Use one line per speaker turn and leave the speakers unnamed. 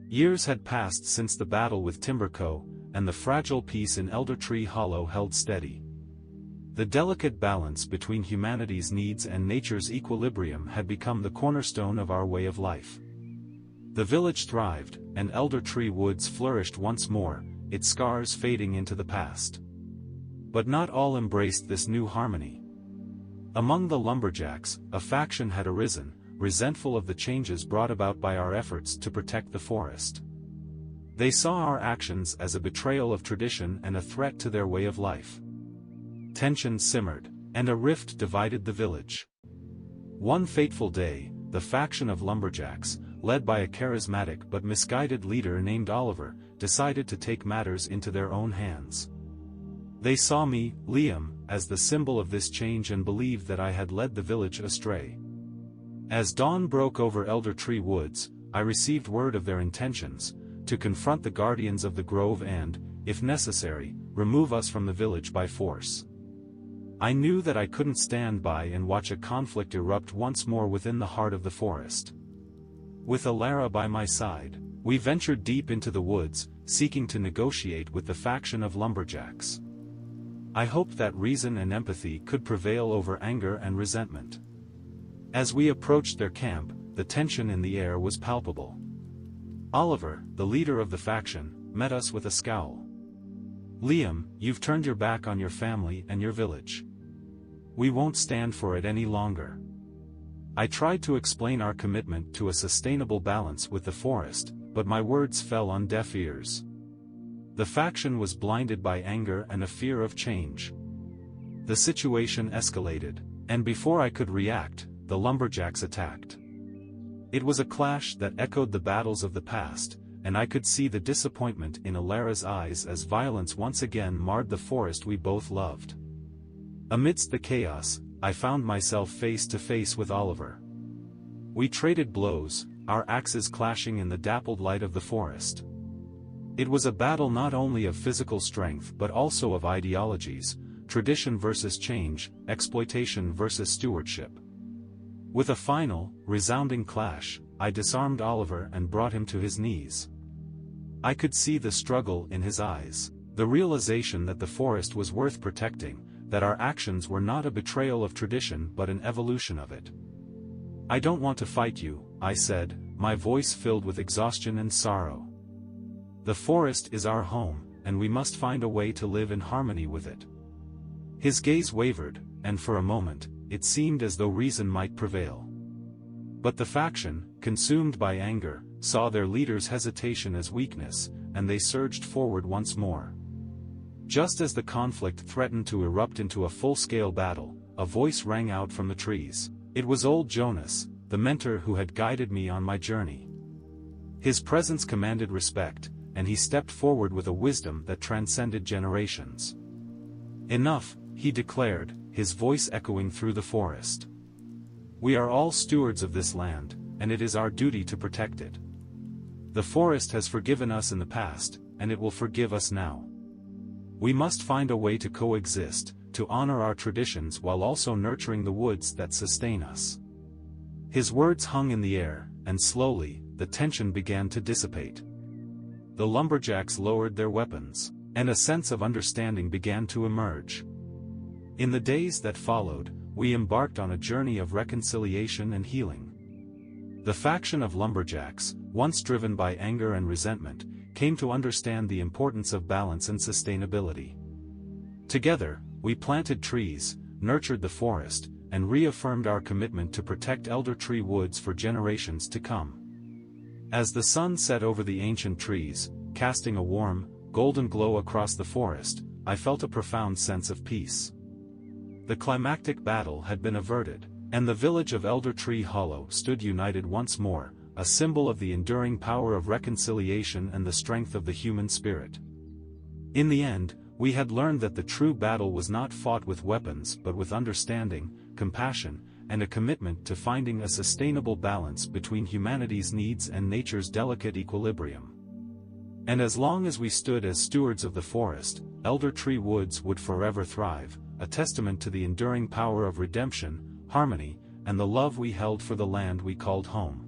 Years had passed since the battle with Timberco, and the fragile peace in Elder Tree Hollow held steady. The delicate balance between humanity's needs and nature's equilibrium had become the cornerstone of our way of life. The village thrived, and Elder Tree Woods flourished once more, its scars fading into the past. But not all embraced this new harmony. Among the lumberjacks, a faction had arisen, resentful of the changes brought about by our efforts to protect the forest. They saw our actions as a betrayal of tradition and a threat to their way of life. Tension simmered, and a rift divided the village. One fateful day, the faction of lumberjacks, led by a charismatic but misguided leader named Oliver, decided to take matters into their own hands. They saw me, Liam, as the symbol of this change and believed that I had led the village astray. As dawn broke over Elder Tree Woods, I received word of their intentions, to confront the guardians of the grove and, if necessary, remove us from the village by force. I knew that I couldn't stand by and watch a conflict erupt once more within the heart of the forest. With Alara by my side, we ventured deep into the woods, seeking to negotiate with the faction of lumberjacks. I hoped that reason and empathy could prevail over anger and resentment. As we approached their camp, the tension in the air was palpable. Oliver, the leader of the faction, met us with a scowl. "Liam, you've turned your back on your family and your village. We won't stand for it any longer." I tried to explain our commitment to a sustainable balance with the forest, but my words fell on deaf ears. The faction was blinded by anger and a fear of change. The situation escalated, and before I could react, the lumberjacks attacked. It was a clash that echoed the battles of the past, and I could see the disappointment in Alara's eyes as violence once again marred the forest we both loved. Amidst the chaos, I found myself face to face with Oliver. We traded blows, our axes clashing in the dappled light of the forest. It was a battle not only of physical strength but also of ideologies, tradition versus change, exploitation versus stewardship. With a final, resounding clash, I disarmed Oliver and brought him to his knees. I could see the struggle in his eyes, the realization that the forest was worth protecting, that our actions were not a betrayal of tradition but an evolution of it. "I don't want to fight you," I said, my voice filled with exhaustion and sorrow. "The forest is our home, and we must find a way to live in harmony with it." His gaze wavered, and for a moment, it seemed as though reason might prevail. But the faction, consumed by anger, saw their leader's hesitation as weakness, and they surged forward once more. Just as the conflict threatened to erupt into a full-scale battle, a voice rang out from the trees. It was old Jonas, the mentor who had guided me on my journey. His presence commanded respect, and he stepped forward with a wisdom that transcended generations. "Enough," he declared, his voice echoing through the forest. "We are all stewards of this land, and it is our duty to protect it. The forest has forgiven us in the past, and it will forgive us now. We must find a way to coexist, to honor our traditions while also nurturing the woods that sustain us." His words hung in the air, and slowly, the tension began to dissipate. The lumberjacks lowered their weapons, and a sense of understanding began to emerge. In the days that followed, we embarked on a journey of reconciliation and healing. The faction of lumberjacks, once driven by anger and resentment, came to understand the importance of balance and sustainability. Together, we planted trees, nurtured the forest, and reaffirmed our commitment to protect Elder Tree Woods for generations to come. As the sun set over the ancient trees, casting a warm, golden glow across the forest, I felt a profound sense of peace. The climactic battle had been averted, and the village of Elder Tree Hollow stood united once more, a symbol of the enduring power of reconciliation and the strength of the human spirit. In the end, we had learned that the true battle was not fought with weapons but with understanding, compassion, and a commitment to finding a sustainable balance between humanity's needs and nature's delicate equilibrium. And as long as we stood as stewards of the forest, Elder Tree Woods would forever thrive, a testament to the enduring power of redemption, harmony, and the love we held for the land we called home.